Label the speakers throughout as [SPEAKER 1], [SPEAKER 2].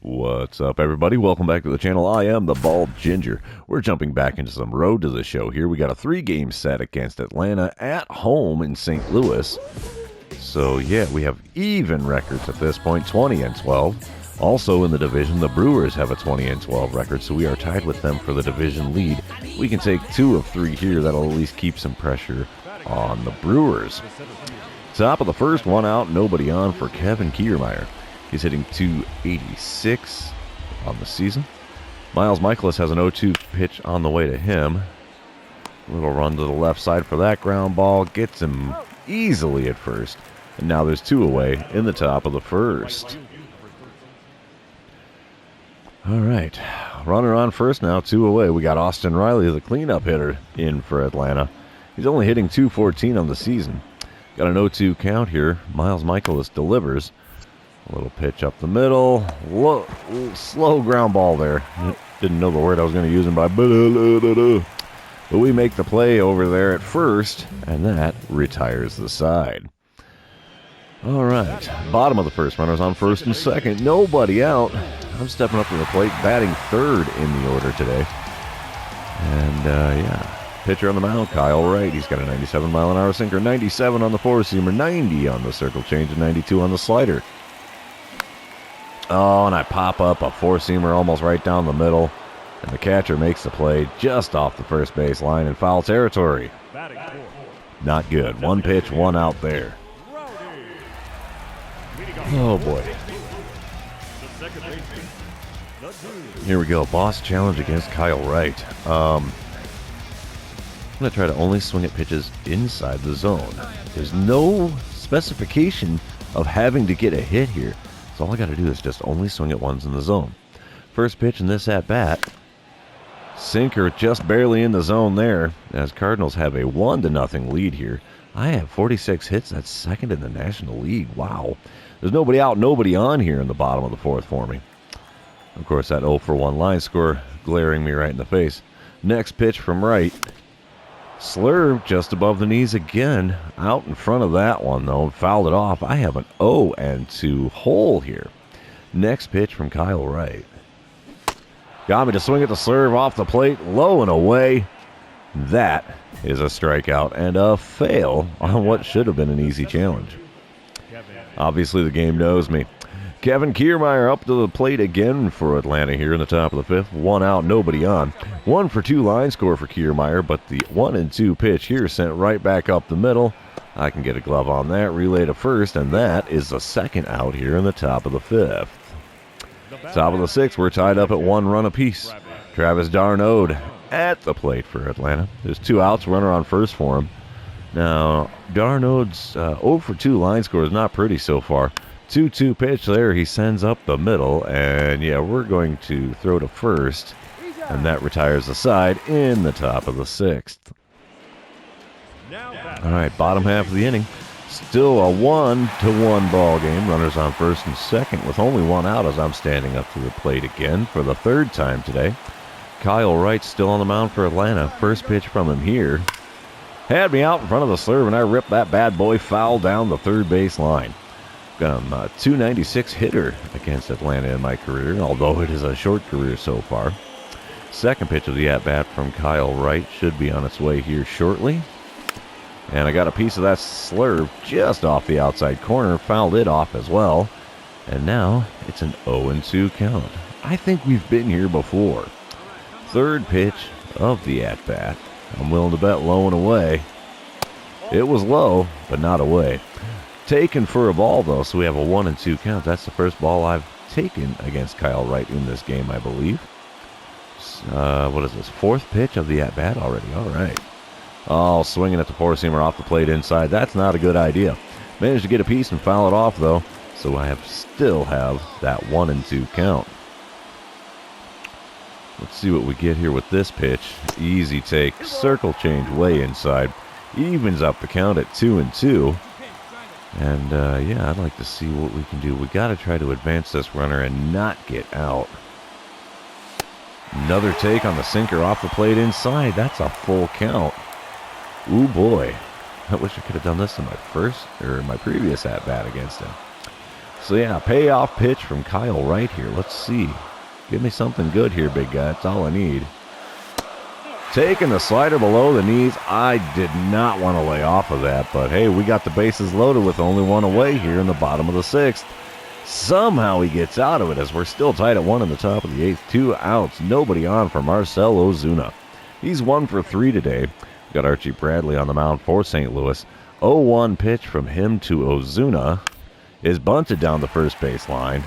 [SPEAKER 1] What's up, everybody? Welcome back to the channel. I am the Bald Ginger. We're jumping back into some road to the show here. We got a 3-game set against Atlanta at home in St. Louis. So, yeah, we have even records at this point, 20-12. Also in the division, the Brewers have a 20-12 record, so we are tied with them for the division lead. We can take 2 of 3 here. That'll at least keep some pressure on the Brewers. Top of the first, one out, nobody on for Kevin Kiermaier. He's hitting .286 on the season. Miles Michaelis has an 0-2 pitch on the way to him. Little run to the left side for that ground ball. Gets him easily at first. And now there's 2 away in the top of the first. All right. Runner on first now, 2 away. We got Austin Riley, the cleanup hitter, in for Atlanta. He's only hitting .214 on the season. Got an 0-2 count here. Miles Michaelis delivers. A little pitch up the middle. Slow ground ball there. Didn't know the word I was going to use him by. But we make the play over there at first, and that retires the side. All right. Bottom of the first. Runners on first and second. Nobody out. I'm stepping up to the plate, batting third in the order today. And, yeah. Pitcher on the mound, Kyle Wright. He's got a 97-mile-an-hour sinker, 97 on the four-seamer, 90 on the circle change, and 92 on the slider. Oh, and I pop up a four-seamer almost right down the middle, and the catcher makes the play just off the first base line in foul territory. Not good. 1 pitch, 1 out there. Oh, boy. Here we go. Boss challenge against Kyle Wright. I'm going to try to only swing at pitches inside the zone. There's no specification of having to get a hit here. So all I got to do is just only swing at ones in the zone. First pitch in this at-bat. Sinker just barely in the zone there, as Cardinals have a 1-0 lead here. I have 46 hits. That's second in the National League. Wow. There's nobody out, nobody on here in the bottom of the fourth for me. Of course, that 0-for-1 line score glaring me right in the face. Next pitch from Wright. Slurve just above the knees again. Out in front of that one, though. Fouled it off. I have an 0-2 hole here. Next pitch from Kyle Wright. Got me to swing at the Slurve off the plate. Low and away. That is a strikeout and a fail on what should have been an easy challenge. Obviously, the game knows me. Kevin Kiermaier up to the plate again for Atlanta here in the top of the fifth. 1 out, nobody on. 1-for-2 line score for Kiermaier, but the 1-2 pitch here sent right back up the middle. I can get a glove on that, relay to first, and that is the second out here in the top of the fifth. Top of the sixth, we're tied up at 1 run apiece. Travis d'Arnaud at the plate for Atlanta. There's 2 outs, runner on first for him. Now, d'Arnaud's 0-for-2 line score is not pretty so far. 2-2 pitch there, he sends up the middle, and yeah, we're going to throw to first, and that retires the side in the top of the sixth. All right, bottom half of the inning, still a 1-1 ball game. Runners on first and second with only 1 out as I'm standing up to the plate again for the 3rd time today. Kyle Wright still on the mound for Atlanta. First pitch from him here. Had me out in front of the Slurve, and I ripped that bad boy foul down the third base line. I'm a .296 hitter against Atlanta in my career, although it is a short career so far. Second pitch of the at-bat from Kyle Wright should be on its way here shortly. And I got a piece of that Slurve just off the outside corner, fouled it off as well. And now it's an 0-2 count. I think we've been here before. Third pitch of the at-bat. I'm willing to bet low and away. It was low, but not away. Taken for a ball, though, so we have a 1-2 count. That's the first ball I've taken against Kyle Wright in this game, I believe. What is this? 4th pitch of the at-bat already. All right. Oh, swinging at the four-seamer off the plate inside. That's not a good idea. Managed to get a piece and foul it off, though, so I still have that 1-2 count. Let's see what we get here with this pitch. Easy take. Circle change way inside. Evens up the count at 2-2. And, yeah, I'd like to see what we can do. We got to try to advance this runner and not get out. Another take on the sinker off the plate inside. That's a full count. Ooh, boy. I wish I could have done this in my previous at-bat against him. So yeah, payoff pitch from Kyle Wright here. Let's see. Give me something good here, big guy. That's all I need. Taking the slider below the knees. I did not want to lay off of that, but hey, we got the bases loaded with only one away here in the bottom of the 6th. Somehow he gets out of it as we're still tied at 1 in the top of the 8th. 2 outs, nobody on for Marcell Ozuna. He's 1 for 3 today. Got Archie Bradley on the mound for St. Louis. 0-1 pitch from him to Ozuna is bunted down the first base line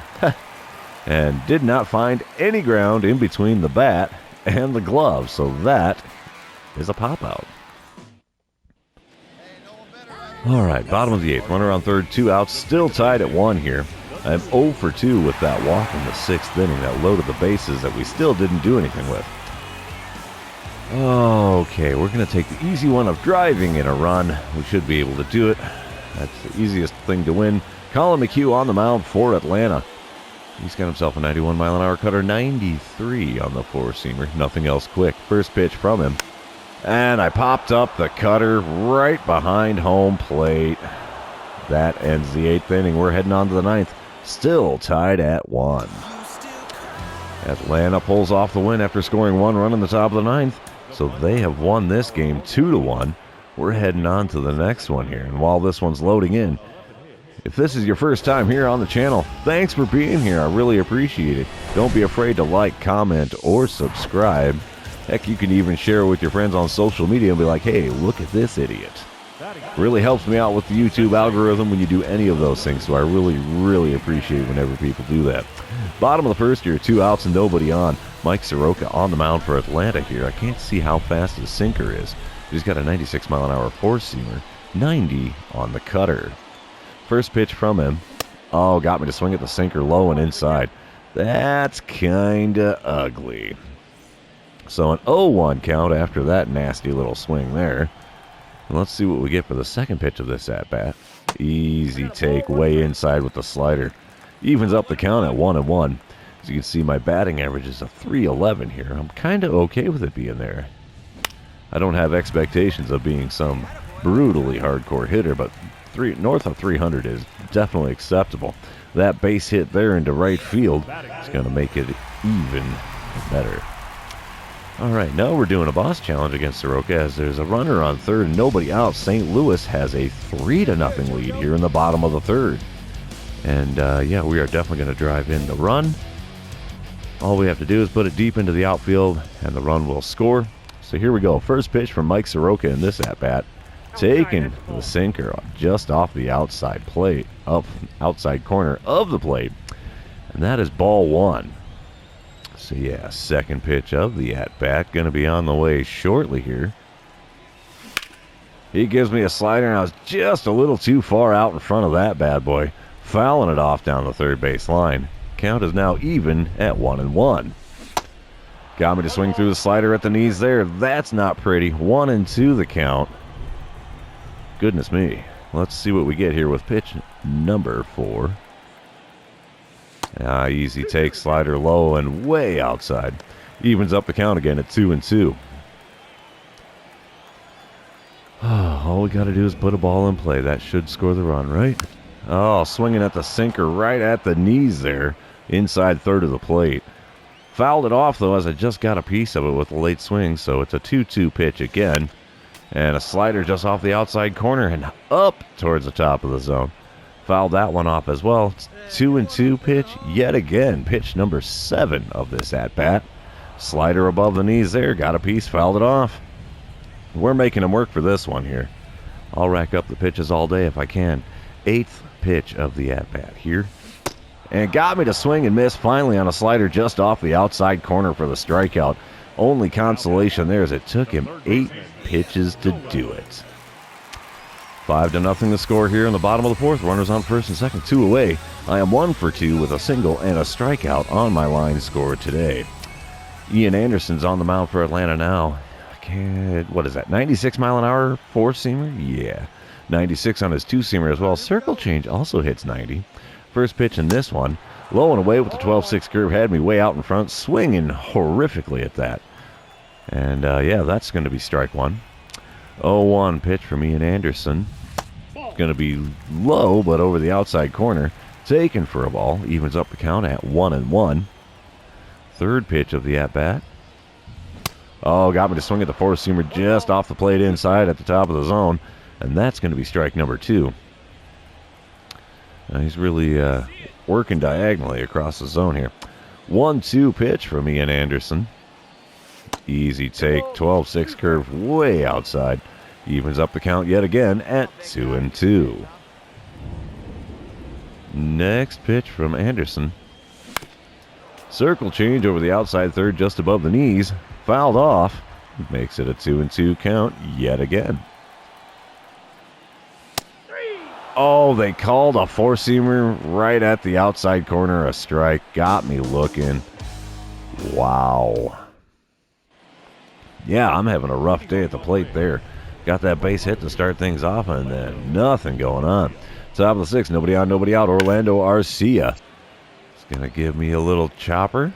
[SPEAKER 1] and did not find any ground in between the bat and the glove, so that is a pop-out. All right, bottom of the 8th, runner on third, 2 outs, still tied at 1 here. I'm 0 for 2 with that walk in the 6th inning that loaded the bases that we still didn't do anything with. Okay, we're going to take the easy one of driving in a run. We should be able to do it. That's the easiest thing to win. Colin McHugh on the mound for Atlanta. He's got himself a 91-mile-an-hour cutter, 93 on the four-seamer. Nothing else quick. First pitch from him. And I popped up the cutter right behind home plate. That ends the 8th inning. We're heading on to the 9th. Still tied at 1. Atlanta pulls off the win after scoring 1 run in the top of the 9th. So they have won this game 2-1. We're heading on to the next one here. And while this one's loading in, if this is your first time here on the channel, thanks for being here. I really appreciate it. Don't be afraid to like, comment, or subscribe. Heck, you can even share it with your friends on social media and be like, hey, look at this idiot. Really helps me out with the YouTube algorithm when you do any of those things, so I really appreciate whenever people do that. Bottom of the 1st here, 2 outs and nobody on. Mike Soroka on the mound for Atlanta here. I can't see how fast his sinker is. He's got a 96-mile-an-hour four-seamer, 90 on the cutter. First pitch from him. Oh, got me to swing at the sinker low and inside. That's kinda ugly. So an 0-1 count after that nasty little swing there. And let's see what we get for the second pitch of this at-bat. Easy take, way inside with the slider. Evens up the count at 1-1. As you can see, my batting average is a .311 here. I'm kind of okay with it being there. I don't have expectations of being some brutally hardcore hitter, but north of 300 is definitely acceptable. That base hit there into right field is going to make it even better. All right, now we're doing a boss challenge against Soroka as there's a runner on third and nobody out. St. Louis has a 3-0 lead here in the bottom of the 3rd. And yeah, we are definitely going to drive in the run. All we have to do is put it deep into the outfield and the run will score. So here we go. First pitch from Mike Soroka in this at-bat. Taking the sinker just off the outside plate, outside corner of the plate. And that is ball 1. So yeah, second pitch of the at-bat. Going to be on the way shortly here. He gives me a slider, and I was just a little too far out in front of that bad boy. Fouling it off down the third base line. Count is now even at 1-1. Got me to swing through the slider at the knees there. That's not pretty. 1-2 the count. Goodness me. Let's see what we get here with pitch number 4. Easy take, slider low and way outside. Evens up the count again at 2-2. All we got to do is put a ball in play. That should score the run, right? Oh, swinging at the sinker right at the knees there. Inside third of the plate. Fouled it off, though, as I just got a piece of it with a late swing. So it's a 2-2 pitch again. And a slider just off the outside corner and up towards the top of the zone. Fouled that one off as well. 2-2 pitch yet again. Pitch number 7 of this at-bat. Slider above the knees there. Got a piece. Fouled it off. We're making him work for this one here. I'll rack up the pitches all day if I can. 8th pitch of the at-bat here. And got me to swing and miss finally on a slider just off the outside corner for the strikeout. Only consolation there is it took him 8 pitches to do it. 5-0 the score here in the bottom of the 4th. Runners on first and second, 2 away. I am 1 for 2 with a single and a strikeout on my line score today. Ian Anderson's on the mound for Atlanta now. What is that, 96-mile-an-hour four-seamer? Yeah. 96 on his two-seamer as well. Circle change also hits 90. First pitch in this one. Low and away with the 12-6 curve. Had me way out in front. Swinging horrifically at that. And, yeah, that's going to be strike 1. 0-1 pitch from Ian Anderson. Going to be low, but over the outside corner. Taken for a ball. Evens up the count at 1-1. Third pitch of the at-bat. Oh, got me to swing at the four-seamer just off the plate inside at the top of the zone. And that's going to be strike number 2. Now he's really working diagonally across the zone here. 1-2 pitch from Ian Anderson. Easy take. 12-6 curve way outside. Evens up the count yet again at 2-2. Next pitch from Anderson. Circle change over the outside third just above the knees. Fouled off. Makes it a 2-2 count yet again. Oh, they called a four-seamer right at the outside corner. A strike. Got me looking. Wow. Yeah, I'm having a rough day at the plate there. Got that base hit to start things off, and then nothing going on. Top of the 6th, nobody on, nobody out. Orlando Arcia is going to give me a little chopper.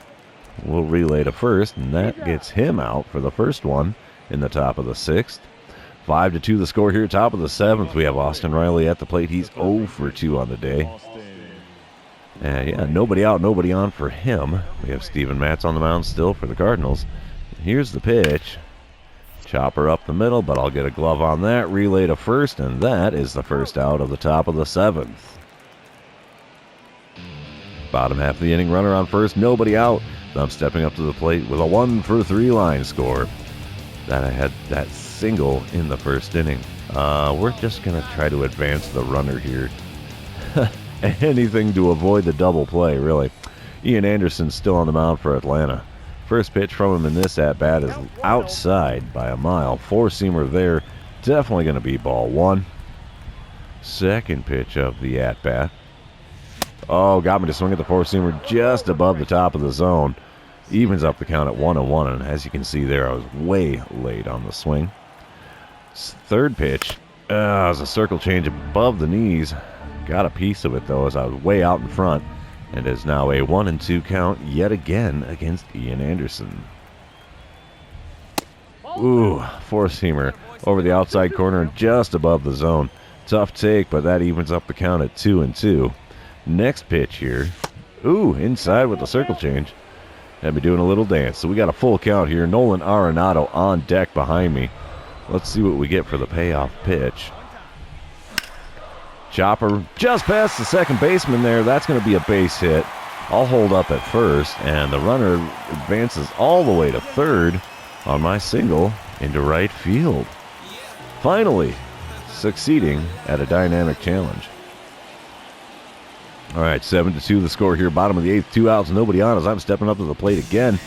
[SPEAKER 1] We'll relay to first, and that gets him out for the first one in the top of the 6th. 5-2 the score here. Top of the 7th, we have Austin Riley at the plate. He's 0 for 2 on the day. Yeah, nobody out, nobody on for him. We have Steven Matz on the mound still for the Cardinals. Here's the pitch. Chopper up the middle, but I'll get a glove on that. Relay to first, and that is the first out of the top of the 7th. Bottom half of the inning, runner on first, nobody out. I'm stepping up to the plate with a 1-for-3 line score. That I had that single in the first inning. We're just going to try to advance the runner here. Anything to avoid the double play, really. Ian Anderson's still on the mound for Atlanta. First pitch from him in this at-bat is outside by a mile. Four-seamer there. Definitely going to be ball 1. Second pitch of the at-bat. Oh, got me to swing at the four-seamer just above the top of the zone. Evens up the count at 1-1, and as you can see there, I was way late on the swing. Third pitch was a circle change above the knees. Got a piece of it, though, as I was way out in front. And is now a 1-2 count yet again against Ian Anderson. Ooh, four-seamer over the outside corner just above the zone. Tough take, but that evens up the count at 2-2. Next pitch here. Ooh, inside with the circle change. Had me doing a little dance. So we got a full count here. Nolan Arenado on deck behind me. Let's see what we get for the payoff pitch. Chopper just past the second baseman there. That's going to be a base hit. I'll hold up at first, and the runner advances all the way to third on my single into right field. Finally, succeeding at a dynamic challenge. All right, 7-2 the score here. Bottom of the 8th, 2 outs, nobody on as I'm stepping up to the plate again.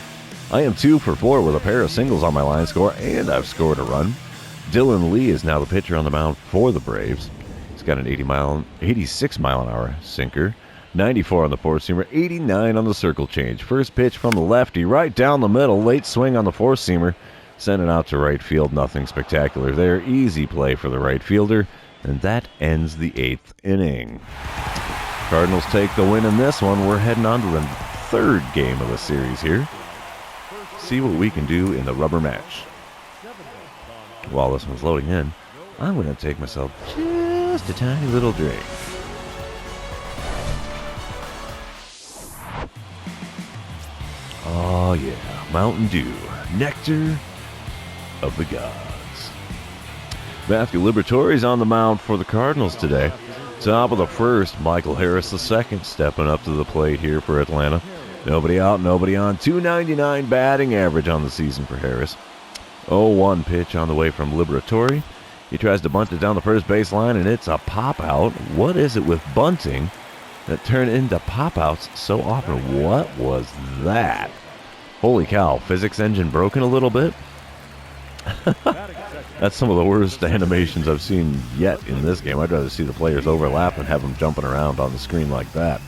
[SPEAKER 1] I am 2 for 4 with a pair of singles on my line score, and I've scored a run. Dylan Lee is now the pitcher on the mound for the Braves. He's got an 86 mile an hour sinker, 94 on the four-seamer, 89 on the circle change. First pitch from the lefty, right down the middle, late swing on the four-seamer, send it out to right field. Nothing spectacular there. Easy play for the right fielder, and that ends the 8th inning. Cardinals take the win in this one. We're heading on to the third game of the series here. See what we can do in the rubber match. While this one's loading in, I'm going to take myself just a tiny little drink. Oh yeah, Mountain Dew, nectar of the gods. Matthew Liberatore's on the mound for the Cardinals today. Top of the first, Michael Harris II stepping up to the plate here for Atlanta. Nobody out, nobody on. .299 batting average on the season for Harris. 0-1 pitch on the way from Liberatore. He tries to bunt it down the first baseline, and it's a pop-out. What is it with bunting that turn into pop-outs so often? What was that? Holy cow, physics engine broken a little bit? That's some of the worst animations I've seen yet in this game. I'd rather see the players overlap and have them jumping around on the screen like that.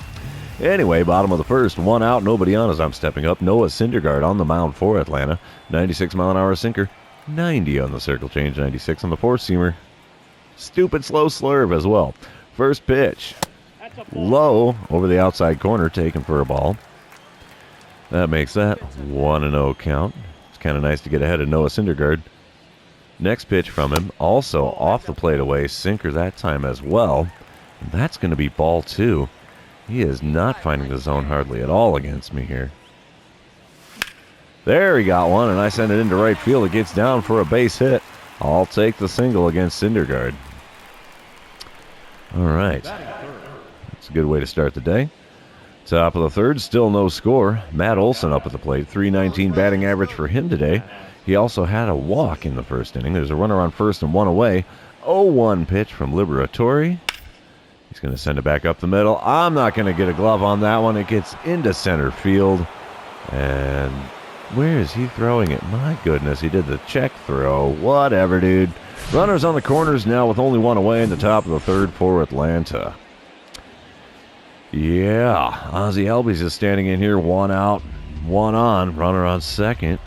[SPEAKER 1] Anyway, bottom of the first, 1 out, nobody on as I'm stepping up. Noah Syndergaard on the mound for Atlanta. 96 mile an hour sinker, 90 on the circle change, 96 on the four-seamer. Stupid slow slurve as well. First pitch, low over the outside corner, taken for a ball. That makes that 1-0 count. It's kind of nice to get ahead of Noah Syndergaard. Next pitch from him, also off the plate away, sinker that time as well. And that's going to be ball 2. He is not finding the zone hardly at all against me here. There, he got one, and I send it into right field. It gets down for a base hit. I'll take the single against Syndergaard. All right. That's a good way to start the day. Top of the third, still no score. Matt Olson up at the plate. .319 batting average for him today. He also had a walk in the first inning. There's a runner on first and one away. 0-1 pitch from Liberatore. He's going to send it back up the middle. I'm not going to get a glove on that one. It gets into center field. And where is he throwing it? My goodness, he did the check throw. Whatever, dude. Runners on the corners now with only one away in the top of the third for Atlanta. Yeah, Ozzie Albies is standing in here, one out, one on, runner on second.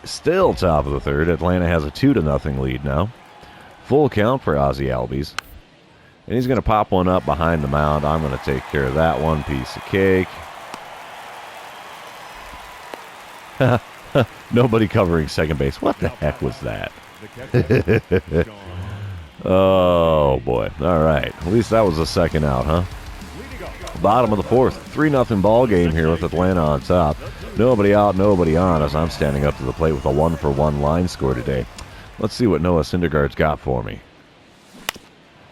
[SPEAKER 1] Still top of the third. Atlanta has a 2-0 lead now. Full count for Ozzie Albies. And he's going to pop one up behind the mound. I'm going to take care of that one piece of cake. Nobody covering second base. What the heck was that? Oh, boy. All right. At least that was the second out, huh? Bottom of the fourth. 3-0 ball game here with Atlanta on top. Nobody out, nobody on as I'm standing up to the plate with a 1-for-1 line score today. Let's see what Noah Syndergaard's got for me.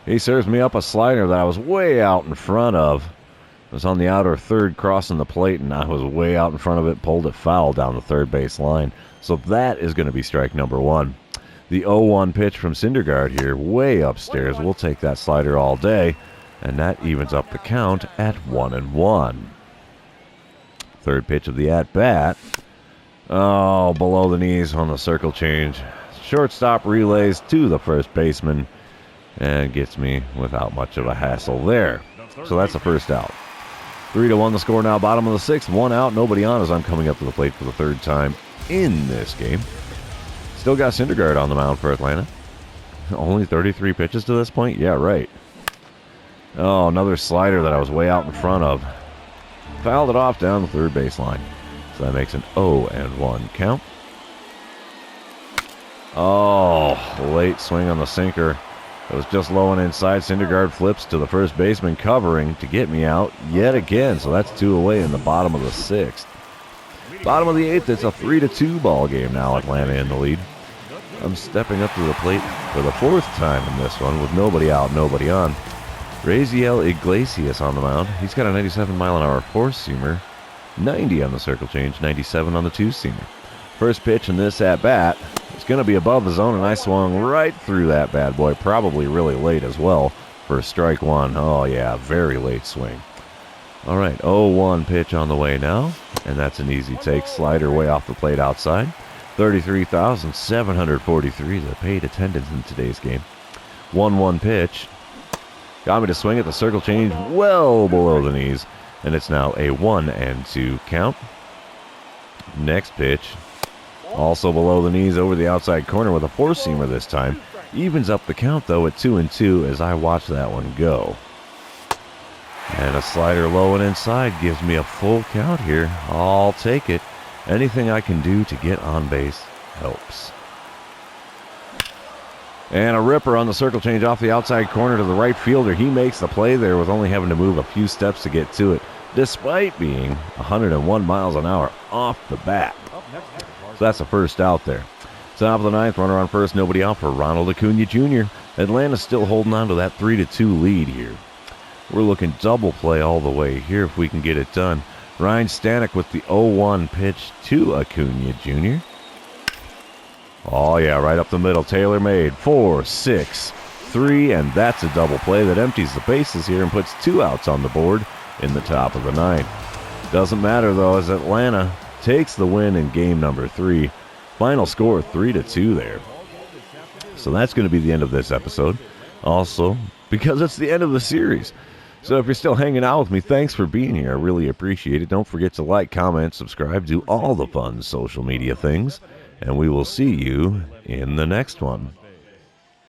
[SPEAKER 1] He serves me up a slider that I was way out in front of. It was on the outer third crossing the plate, and I was way out in front of it, pulled it foul down the third base line. So that is going to be strike number one. The 0-1 pitch from Syndergaard here, way upstairs. We'll take that slider all day, and that evens up the count at 1-1. Third pitch of the at-bat. Oh, below the knees on the circle change. Shortstop relays to the first baseman and gets me without much of a hassle there. So that's the first out. 3-1 the score now, bottom of the sixth. One out, nobody on as I'm coming up to the plate for the third time in this game. Still got Syndergaard on the mound for Atlanta. Only 33 pitches to this point? Yeah, right. Oh, another slider that I was way out in front of. Fouled it off down the third baseline. So that makes an 0-1 count. Oh, late swing on the sinker. It was just low and inside. Syndergaard flips to the first baseman covering to get me out yet again. So that's two away in the bottom of the sixth. Bottom of the eighth, it's a 3-2 ball game now. Atlanta in the lead. I'm stepping up to the plate for the fourth time in this one with nobody out, nobody on. Raziel Iglesias on the mound. He's got a 97-mile-an-hour four-seamer, 90 on the circle change, 97 on the two-seamer. First pitch in this at-bat is going to be above the zone, and I swung right through that bad boy, probably really late as well for strike one. Oh, yeah, very late swing. All right, 0-1 pitch on the way now, and that's an easy take. Slider way off the plate outside. 33,743 is the paid attendance in today's game. 1-1 pitch. Got me to swing at the circle change well below the knees, and it's now a 1-2 count. Next pitch, also below the knees over the outside corner with a four-seamer this time. Evens up the count, though, at 2-2 as I watch that one go. And a slider low and inside gives me a full count here. I'll take it. Anything I can do to get on base helps. And a ripper on the circle change off the outside corner to the right fielder. He makes the play there with only having to move a few steps to get to it, despite being 101 miles an hour off the bat. So that's the first out there. Top of the ninth, runner on first, nobody out for Ronald Acuna Jr. Atlanta's still holding on to that 3-2 lead here. We're looking double play all the way here if we can get it done. Ryan Stanek with the 0-1 pitch to Acuna Jr. Oh, yeah, right up the middle. Taylor made 4-6-3, and that's a double play that empties the bases here and puts two outs on the board in the top of the ninth. Doesn't matter, though, as Atlanta takes the win in game number 3. Final score 3-2 there. So that's going to be the end of this episode. Also, because it's the end of the series. So if you're still hanging out with me, thanks for being here. I really appreciate it. Don't forget to like, comment, subscribe, do all the fun social media things. And we will see you in the next one.